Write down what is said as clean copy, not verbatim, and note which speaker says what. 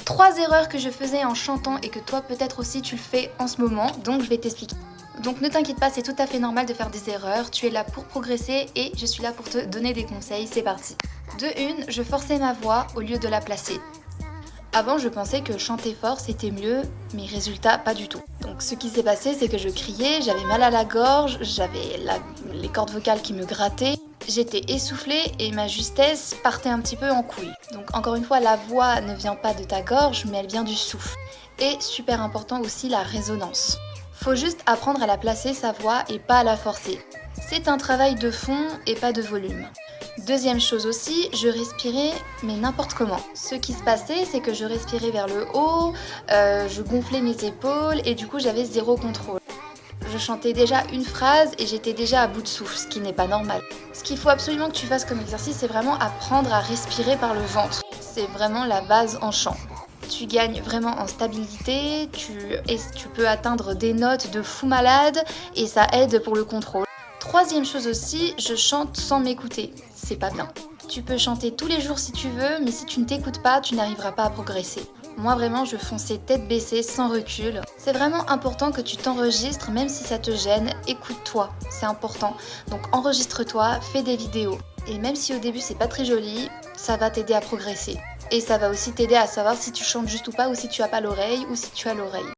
Speaker 1: 3 erreurs que je faisais en chantant et que toi peut-être aussi tu le fais en ce moment, donc je vais t'expliquer. Donc ne t'inquiète pas, c'est tout à fait normal de faire des erreurs, tu es là pour progresser et je suis là pour te donner des conseils, c'est parti. De une, je forçais ma voix au lieu de la placer. Avant, je pensais que chanter fort c'était mieux, mais résultat, pas du tout. Donc ce qui s'est passé, c'est que je criais, j'avais mal à la gorge, j'avais les cordes vocales qui me grattaient, j'étais essoufflée et ma justesse partait un petit peu en couille. Donc encore une fois, la voix ne vient pas de ta gorge, mais elle vient du souffle. Et super important aussi, la résonance. Faut juste apprendre à la placer sa voix et pas à la forcer. C'est un travail de fond et pas de volume. Deuxième chose aussi, je respirais mais n'importe comment. Ce qui se passait, c'est que je respirais vers le haut, je gonflais mes épaules et du coup j'avais zéro contrôle. Je chantais déjà une phrase et j'étais déjà à bout de souffle, ce qui n'est pas normal. Ce qu'il faut absolument que tu fasses comme exercice, c'est vraiment apprendre à respirer par le ventre. C'est vraiment la base en chant. Tu gagnes vraiment en stabilité, tu peux atteindre des notes de fou malade et ça aide pour le contrôle. Troisième chose aussi, je chante sans m'écouter. C'est pas bien. Tu peux chanter tous les jours si tu veux, mais si tu ne t'écoutes pas, tu n'arriveras pas à progresser. Moi vraiment, je fonçais tête baissée, sans recul. C'est vraiment important que tu t'enregistres, même si ça te gêne, écoute-toi, c'est important. Donc enregistre-toi, fais des vidéos. Et même si au début c'est pas très joli, ça va t'aider à progresser. Et ça va aussi t'aider à savoir si tu chantes juste ou pas, ou si tu as pas l'oreille, ou si tu as l'oreille.